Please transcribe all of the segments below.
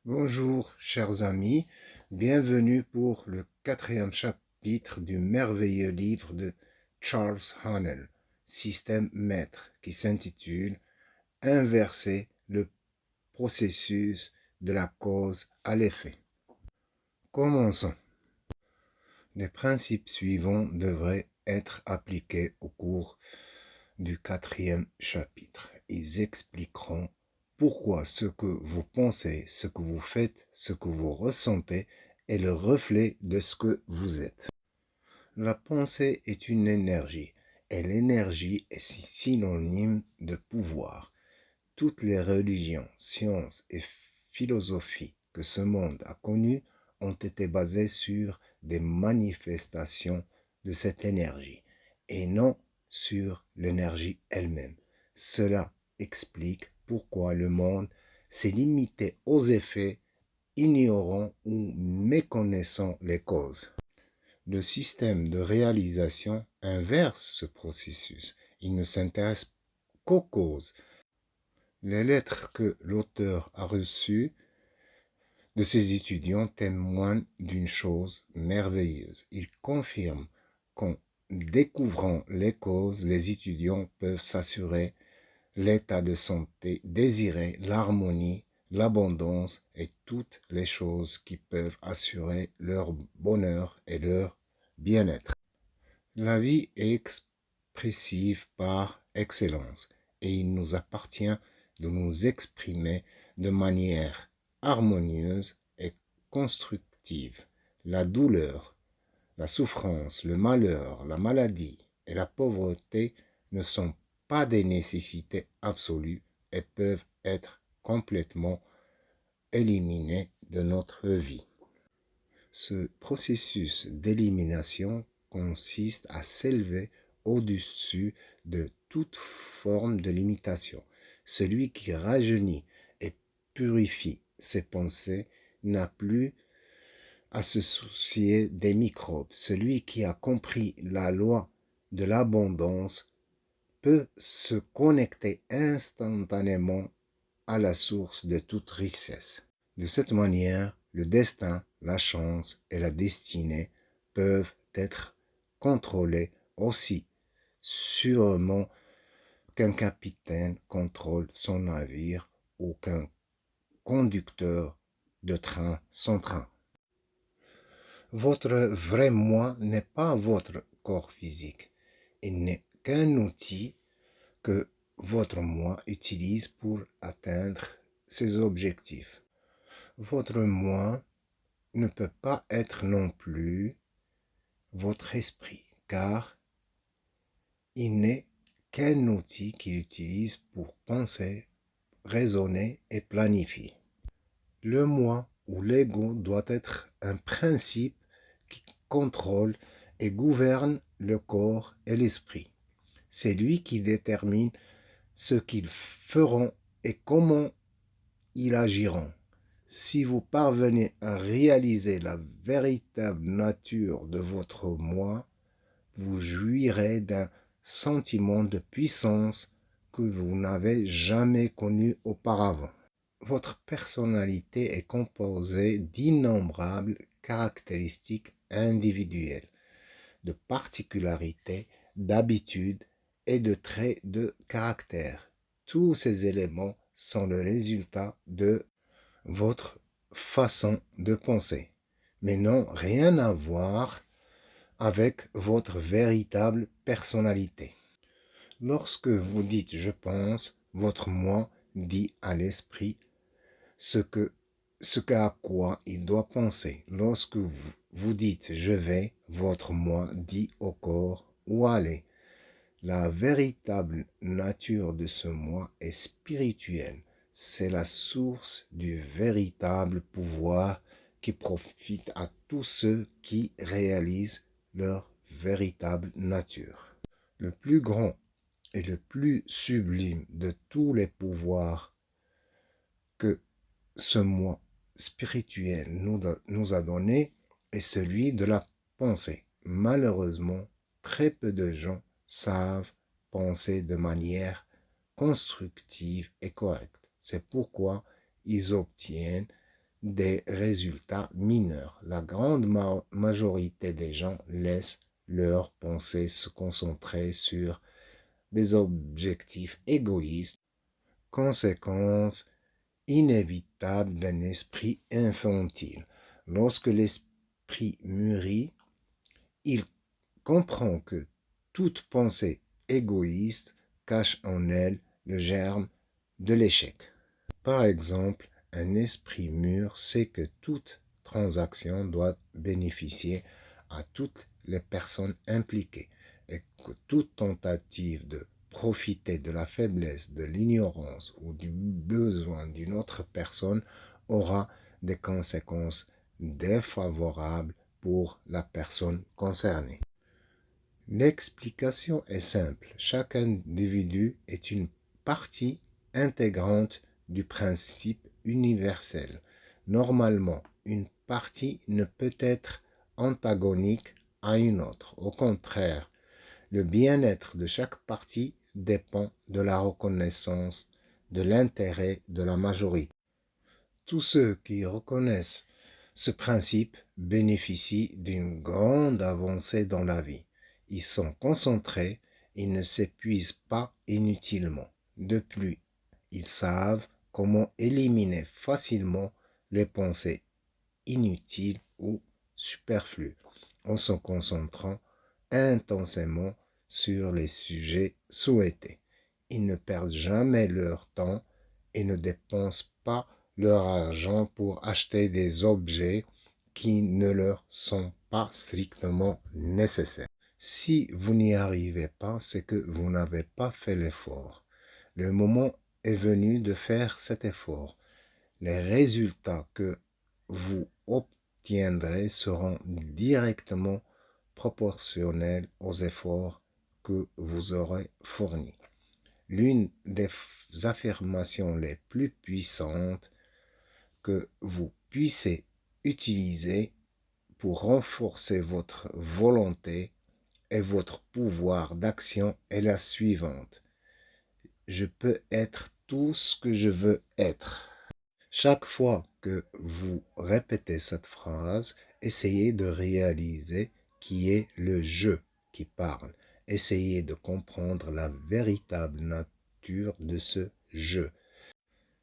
Bonjour, chers amis, bienvenue pour le quatrième chapitre du merveilleux livre de Charles Haanel, Système Maître, qui s'intitule Inverser le processus de la cause à l'effet. Commençons. Les principes suivants devraient être appliqués au cours du quatrième chapitre. Ils expliqueront pourquoi ce que vous pensez, ce que vous faites, ce que vous ressentez est le reflet de ce que vous êtes. La pensée est une énergie, et l'énergie est synonyme de pouvoir. Toutes les religions, sciences et philosophies que ce monde a connues ont été basées sur des manifestations de cette énergie, et non sur l'énergie elle-même. Cela explique pourquoi le monde s'est limité aux effets, ignorant ou méconnaissant les causes. Le système de réalisation inverse ce processus. Il ne s'intéresse qu'aux causes. Les lettres que l'auteur a reçues de ses étudiants témoignent d'une chose merveilleuse. Il confirme qu'en découvrant les causes, les étudiants peuvent s'assurer l'état de santé désiré, l'harmonie, l'abondance et toutes les choses qui peuvent assurer leur bonheur et leur bien-être. La vie est expressive par excellence et il nous appartient de nous exprimer de manière harmonieuse et constructive. La douleur, la souffrance, le malheur, la maladie et la pauvreté ne sont pas des nécessités absolues et peuvent être complètement éliminées de notre vie. Ce processus d'élimination consiste à s'élever au-dessus de toute forme de limitation. Celui qui rajeunit et purifie ses pensées n'a plus à se soucier des microbes. Celui qui a compris la loi de l'abondance peut se connecter instantanément à la source de toute richesse. De cette manière, le destin, la chance et la destinée peuvent être contrôlés aussi sûrement qu'un capitaine contrôle son navire ou qu'un conducteur de train son train. Votre vrai moi n'est pas votre corps physique. Il n'est qu'un outil que votre moi utilise pour atteindre ses objectifs. Votre moi ne peut pas être non plus votre esprit, car il n'est qu'un outil qu'il utilise pour penser, raisonner et planifier. Le moi ou l'ego doit être un principe qui contrôle et gouverne le corps et l'esprit. C'est lui qui détermine ce qu'ils feront et comment ils agiront. Si vous parvenez à réaliser la véritable nature de votre moi, vous jouirez d'un sentiment de puissance que vous n'avez jamais connu auparavant. Votre personnalité est composée d'innombrables caractéristiques individuelles, de particularités, d'habitudes et de traits de caractère. Tous ces éléments sont le résultat de votre façon de penser, mais n'ont rien à voir avec votre véritable personnalité. Lorsque vous dites « je pense », votre moi dit à l'esprit ce à quoi il doit penser. Lorsque vous dites « je vais », votre moi dit au corps « où aller ». La véritable nature de ce moi est spirituelle. C'est la source du véritable pouvoir qui profite à tous ceux qui réalisent leur véritable nature. Le plus grand et le plus sublime de tous les pouvoirs que ce moi spirituel nous a donné est celui de la pensée. Malheureusement, très peu de gens savent penser de manière constructive et correcte. C'est pourquoi ils obtiennent des résultats mineurs. La grande majorité des gens laissent leurs pensées se concentrer sur des objectifs égoïstes, conséquence inévitable d'un esprit infantile. Lorsque l'esprit mûrit, il comprend que toute pensée égoïste cache en elle le germe de l'échec. Par exemple, un esprit mûr sait que toute transaction doit bénéficier à toutes les personnes impliquées et que toute tentative de profiter de la faiblesse, de l'ignorance ou du besoin d'une autre personne aura des conséquences défavorables pour la personne concernée. L'explication est simple. Chaque individu est une partie intégrante du principe universel. Normalement, une partie ne peut être antagonique à une autre. Au contraire, le bien-être de chaque partie dépend de la reconnaissance de l'intérêt de la majorité. Tous ceux qui reconnaissent ce principe bénéficient d'une grande avancée dans la vie. Ils sont concentrés, ils ne s'épuisent pas inutilement. De plus, ils savent comment éliminer facilement les pensées inutiles ou superflues en se concentrant intensément sur les sujets souhaités. Ils ne perdent jamais leur temps et ne dépensent pas leur argent pour acheter des objets qui ne leur sont pas strictement nécessaires. Si vous n'y arrivez pas, c'est que vous n'avez pas fait l'effort. Le moment est venu de faire cet effort. Les résultats que vous obtiendrez seront directement proportionnels aux efforts que vous aurez fournis. L'une des affirmations les plus puissantes que vous puissiez utiliser pour renforcer votre volonté et votre pouvoir d'action est la suivante. Je peux être tout ce que je veux être. Chaque fois que vous répétez cette phrase, essayez de réaliser qui est le je qui parle. Essayez de comprendre la véritable nature de ce je.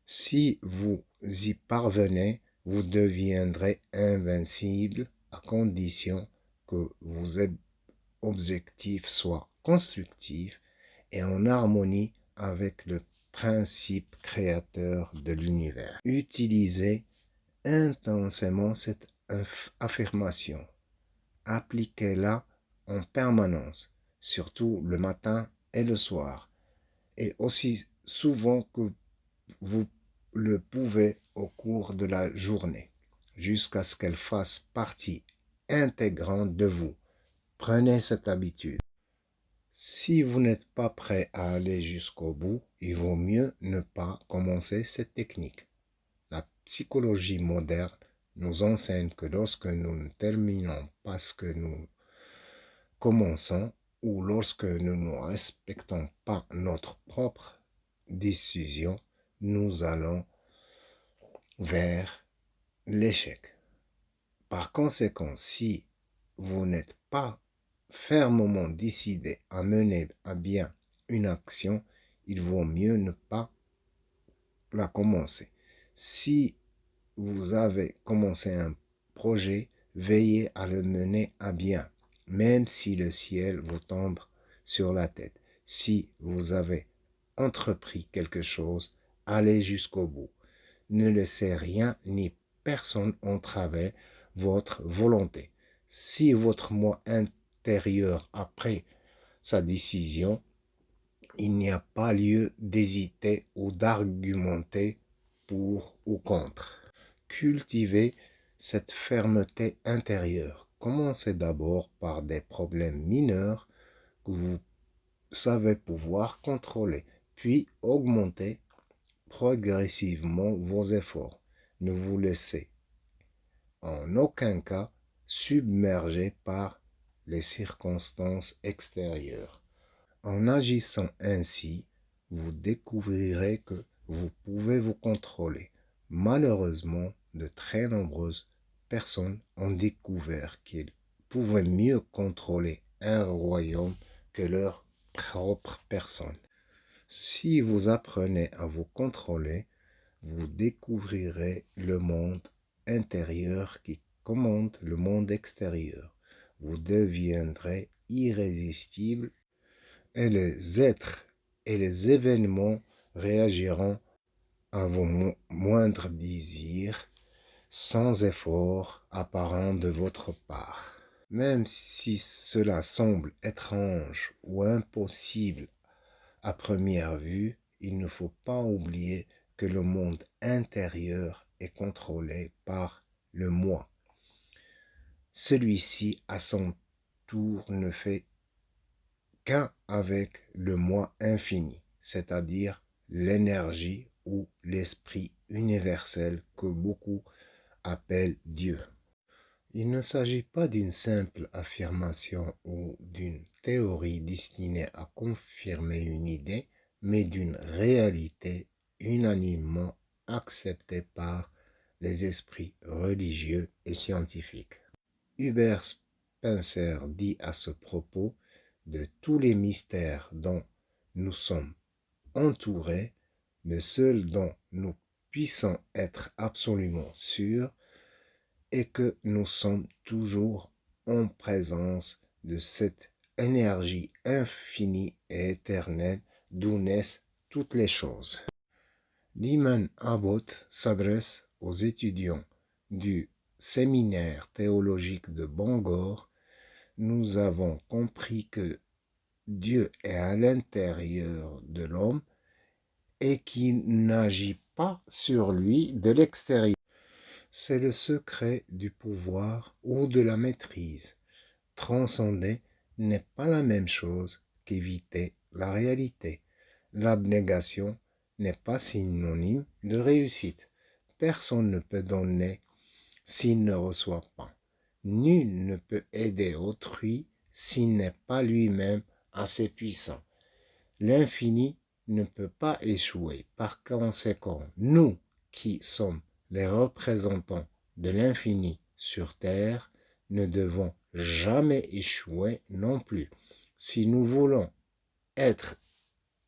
Si vous y parvenez, vous deviendrez invincible à condition que vos objectifs soient constructifs et en harmonie avec le principe créateur de l'univers. Utilisez intensément cette affirmation. Appliquez-la en permanence, surtout le matin et le soir, et aussi souvent que vous le pouvez au cours de la journée, jusqu'à ce qu'elle fasse partie intégrante de vous. Prenez cette habitude. Si vous n'êtes pas prêt à aller jusqu'au bout, il vaut mieux ne pas commencer cette technique. La psychologie moderne nous enseigne que lorsque nous ne terminons pas ce que nous commençons ou lorsque nous ne respectons pas notre propre décision, nous allons vers l'échec. Par conséquent, si vous n'êtes pas fermement décidé à mener à bien une action, il vaut mieux ne pas la commencer. Si vous avez commencé un projet, veillez à le mener à bien, même si le ciel vous tombe sur la tête. Si vous avez entrepris quelque chose, allez jusqu'au bout. Ne laissez rien ni personne entraver votre volonté. Si votre moi intérieur a pris sa décision, il n'y a pas lieu d'hésiter ou d'argumenter pour ou contre. Cultivez cette fermeté intérieure. Commencez d'abord par des problèmes mineurs que vous savez pouvoir contrôler, puis augmentez progressivement vos efforts. Ne vous laissez en aucun cas submerger par les circonstances extérieures. En agissant ainsi, vous découvrirez que vous pouvez vous contrôler. Malheureusement, de très nombreuses personnes ont découvert qu'ils pouvaient mieux contrôler un royaume que leur propre personne. Si vous apprenez à vous contrôler, vous découvrirez le monde intérieur qui commande le monde extérieur. Vous deviendrez irrésistible et les êtres et les événements réagiront à vos moindres désirs sans effort apparent de votre part. Même si cela semble étrange ou impossible à première vue, il ne faut pas oublier que le monde intérieur est contrôlé par le moi. Celui-ci, à son tour, ne fait qu'un avec le moi infini, c'est-à-dire l'énergie ou l'esprit universel que beaucoup appellent Dieu. Il ne s'agit pas d'une simple affirmation ou d'une théorie destinée à confirmer une idée, mais d'une réalité unanimement acceptée par les esprits religieux et scientifiques. Hubert Spencer dit à ce propos: de tous les mystères dont nous sommes entourés, le seul dont nous puissons être absolument sûrs est que nous sommes toujours en présence de cette énergie infinie et éternelle d'où naissent toutes les choses. Lyman Abbott s'adresse aux étudiants du séminaire théologique de Bangor. Nous avons compris que Dieu est à l'intérieur de l'homme et qu'il n'agit pas sur lui de l'extérieur. C'est le secret du pouvoir ou de la maîtrise. Transcender n'est pas la même chose qu'éviter la réalité. L'abnégation n'est pas synonyme de réussite. Personne ne peut donner s'il ne reçoit pas. Nul ne peut aider autrui s'il n'est pas lui-même assez puissant. L'infini ne peut pas échouer. Par conséquent, nous qui sommes les représentants de l'infini sur terre ne devons jamais échouer non plus. Si nous voulons être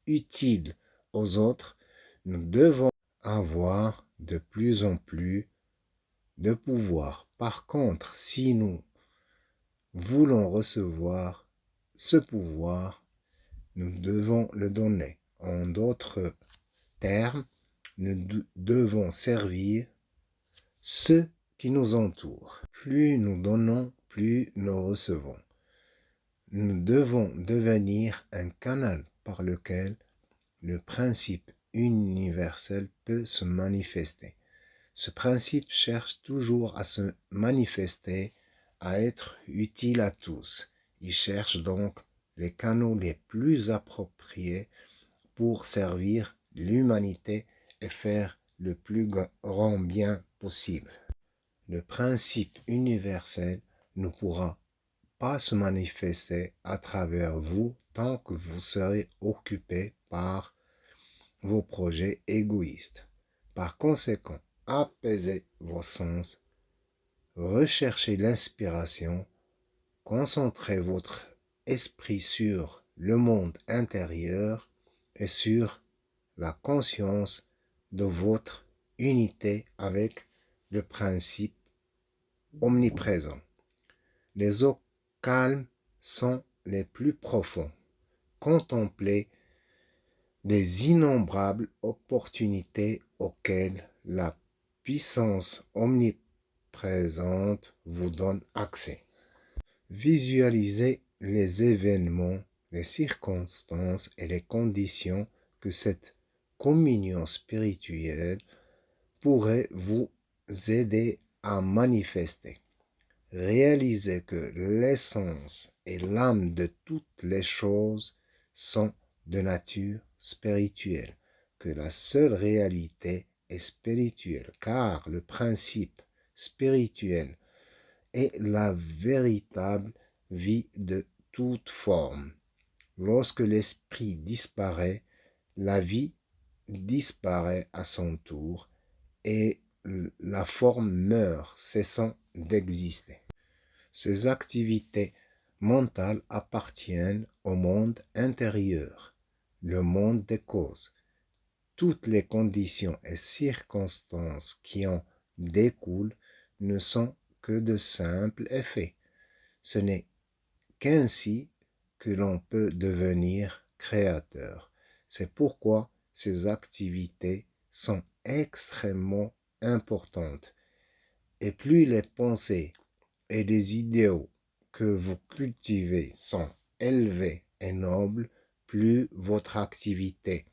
utiles aux autres, nous devons avoir de plus en plus de pouvoir. Par contre, si nous voulons recevoir ce pouvoir, nous devons le donner. En d'autres termes, nous devons servir ceux qui nous entourent. Plus nous donnons, plus nous recevons. Nous devons devenir un canal par lequel le principe universel peut se manifester. Ce principe cherche toujours à se manifester, à être utile à tous. Il cherche donc les canaux les plus appropriés pour servir l'humanité et faire le plus grand bien possible. Le principe universel ne pourra pas se manifester à travers vous tant que vous serez occupé par vos projets égoïstes. Par conséquent, apaisez vos sens, recherchez l'inspiration, concentrez votre esprit sur le monde intérieur et sur la conscience de votre unité avec le principe omniprésent. Les eaux calmes sont les plus profonds. Contemplez les innombrables opportunités auxquelles la puissance omniprésente vous donne accès. Visualisez les événements, les circonstances et les conditions que cette communion spirituelle pourrait vous aider à manifester. Réalisez que l'essence et l'âme de toutes les choses sont de nature spirituelle, que la seule réalité est spirituelle, car le principe spirituel est la véritable vie de toute forme. Lorsque l'esprit disparaît, la vie disparaît à son tour et la forme meurt, cessant d'exister. Ces activités mentales appartiennent au monde intérieur, le monde des causes. Toutes les conditions et circonstances qui en découlent ne sont que de simples effets. Ce n'est qu'ainsi que l'on peut devenir créateur. C'est pourquoi ces activités sont extrêmement importantes. Et plus les pensées et les idéaux que vous cultivez sont élevés et nobles, plus votre activité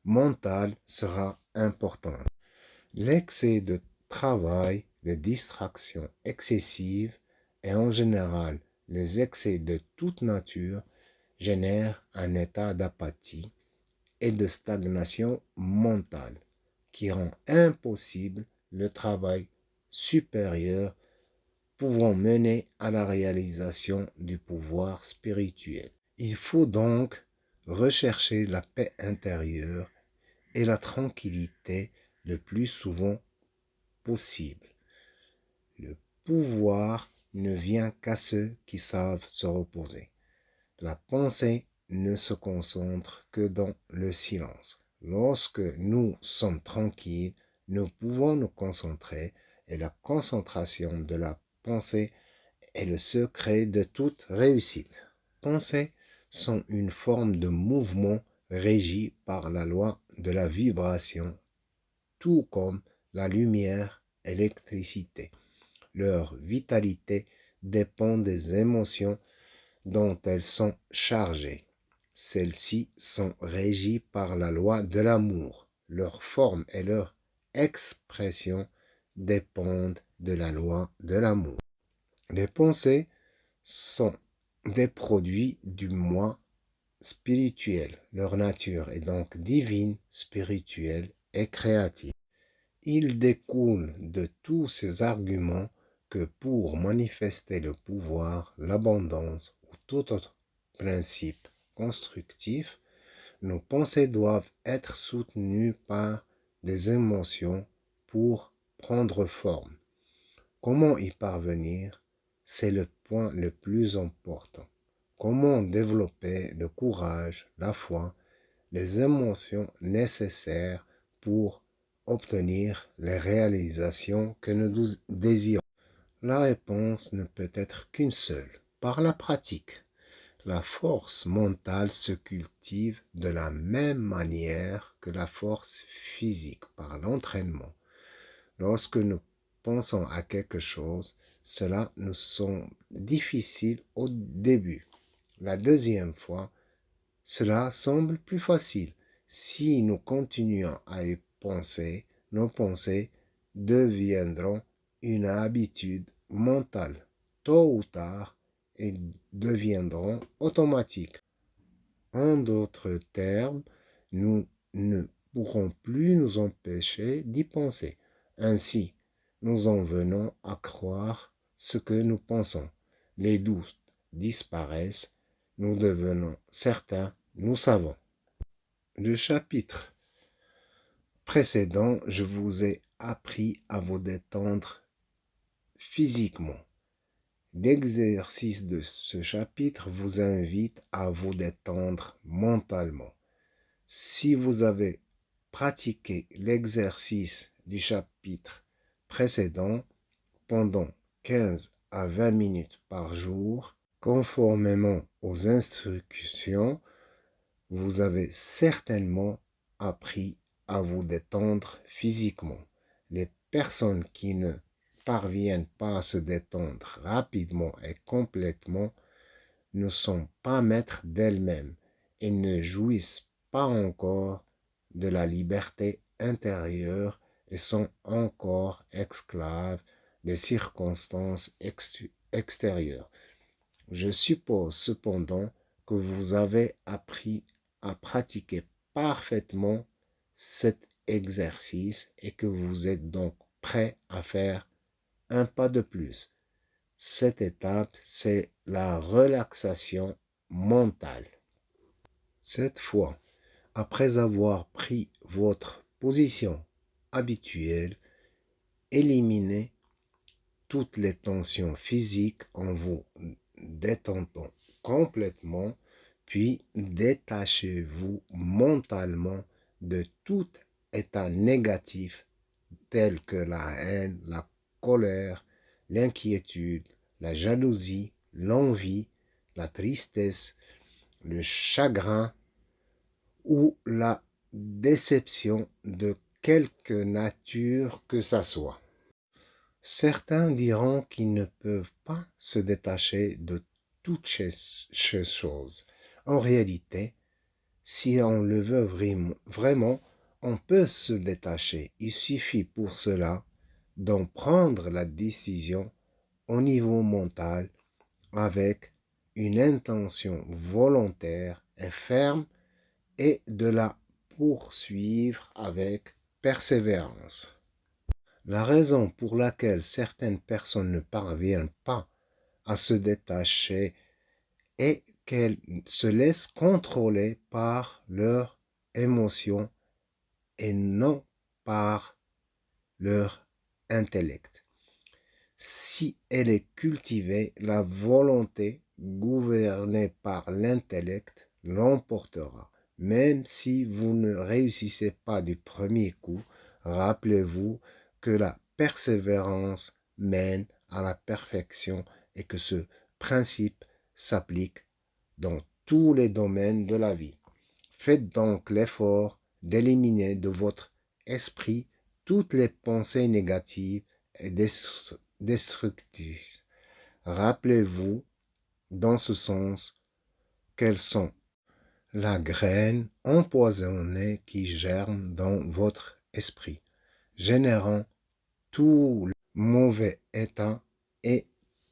mentale sera importante. L'excès de travail, les distractions excessives et en général les excès de toute nature génèrent un état d'apathie et de stagnation mentale qui rend impossible le travail supérieur pouvant mener à la réalisation du pouvoir spirituel. Il faut donc rechercher la paix intérieure et la tranquillité le plus souvent possible. Le pouvoir ne vient qu'à ceux qui savent se reposer. La pensée ne se concentre que dans le silence. Lorsque nous sommes tranquilles, nous pouvons nous concentrer et la concentration de la pensée est le secret de toute réussite. Pensées sont une forme de mouvement régi par la loi de la vibration, tout comme la lumière et l'électricité. Leur vitalité dépend des émotions dont elles sont chargées. Celles-ci sont régies par la loi de l'amour. Leur forme et leur expression dépendent de la loi de l'amour. Les pensées sont des produits du moi spirituel. Leur nature est donc divine, spirituelle et créative. Il découle de tous ces arguments que pour manifester le pouvoir, l'abondance ou tout autre principe constructif, nos pensées doivent être soutenues par des émotions pour prendre forme. Comment y parvenir? C'est le point le plus important. Comment développer le courage, la foi, les émotions nécessaires pour obtenir les réalisations que nous désirons? La réponse ne peut être qu'une seule, par la pratique. La force mentale se cultive de la même manière que la force physique, par l'entraînement. Lorsque nous pensons à quelque chose, cela nous semble difficile au début. La deuxième fois, cela semble plus facile. Si nous continuons à y penser, nos pensées deviendront une habitude mentale. Tôt ou tard, elles deviendront automatiques. En d'autres termes, nous ne pourrons plus nous empêcher d'y penser. Ainsi, nous en venons à croire ce que nous pensons. Les doutes disparaissent, nous devenons certains, nous savons. Le chapitre précédent, je vous ai appris à vous détendre physiquement. L'exercice de ce chapitre vous invite à vous détendre mentalement. Si vous avez pratiqué l'exercice du chapitre précédent pendant 15 à 20 minutes par jour, conformément aux instructions, vous avez certainement appris à vous détendre physiquement. Les personnes qui ne parviennent pas à se détendre rapidement et complètement ne sont pas maîtres d'elles-mêmes et ne jouissent pas encore de la liberté intérieure et sont encore esclaves des circonstances extérieures. Je suppose cependant que vous avez appris à pratiquer parfaitement cet exercice et que vous êtes donc prêt à faire un pas de plus. Cette étape, c'est la relaxation mentale. Cette fois, après avoir pris votre position habituelle, éliminez toutes les tensions physiques en vous détendant complètement, puis détachez-vous mentalement de tout état négatif tel que la haine, la colère, l'inquiétude, la jalousie, l'envie, la tristesse, le chagrin ou la déception de quelque nature que ça soit. Certains diront qu'ils ne peuvent pas se détacher de toutes ces choses. En réalité, si on le veut vraiment, on peut se détacher. Il suffit pour cela d'en prendre la décision au niveau mental avec une intention volontaire et ferme et de la poursuivre avec persévérance. La raison pour laquelle certaines personnes ne parviennent pas à se détacher est qu'elles se laissent contrôler par leurs émotions et non par leur intellect. Si elle est cultivée, la volonté gouvernée par l'intellect l'emportera. Même si vous ne réussissez pas du premier coup, rappelez-vous que la persévérance mène à la perfection et que ce principe s'applique dans tous les domaines de la vie. Faites donc l'effort d'éliminer de votre esprit toutes les pensées négatives et destructrices. Rappelez-vous dans ce sens qu'elles sont la graine empoisonnée qui germe dans votre esprit, générant tout le mauvais état et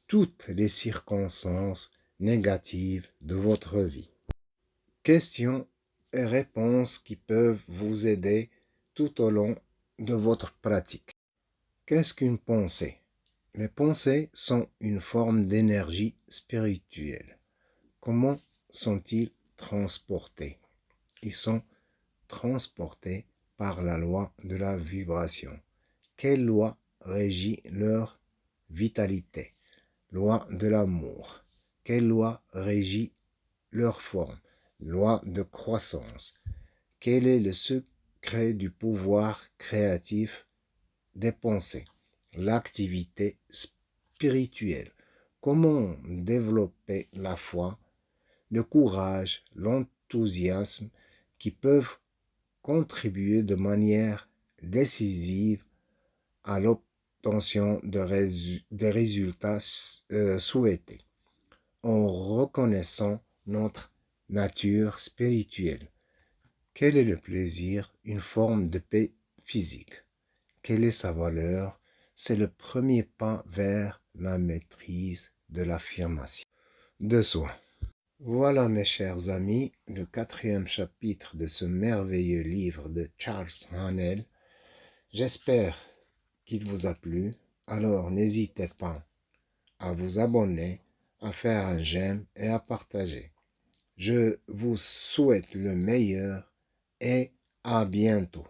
toutes les circonstances négatives de votre vie. Questions et réponses qui peuvent vous aider tout au long de votre pratique. Qu'est-ce qu'une pensée? Les pensées sont une forme d'énergie spirituelle. Comment sont-ils transportés? Ils sont transportés par la loi de la vibration. Quelle loi régit leur vitalité? Loi de l'amour. Quelle loi régit leur forme? Loi de croissance. Quel est le secret du pouvoir créatif des pensées? L'activité spirituelle. Comment développer la foi, le courage, l'enthousiasme qui peuvent contribuer de manière décisive à l'obtention des résultats souhaités en reconnaissant notre nature spirituelle. Quel est le plaisir? Une forme de paix physique. Quelle est sa valeur? C'est le premier pas vers la maîtrise de l'affirmation de soi. Voilà mes chers amis, le 4e chapitre de ce merveilleux livre de Charles Haanel. J'espère qu'il vous a plu. Alors n'hésitez pas à vous abonner, à faire un j'aime et à partager. Je vous souhaite le meilleur et à bientôt.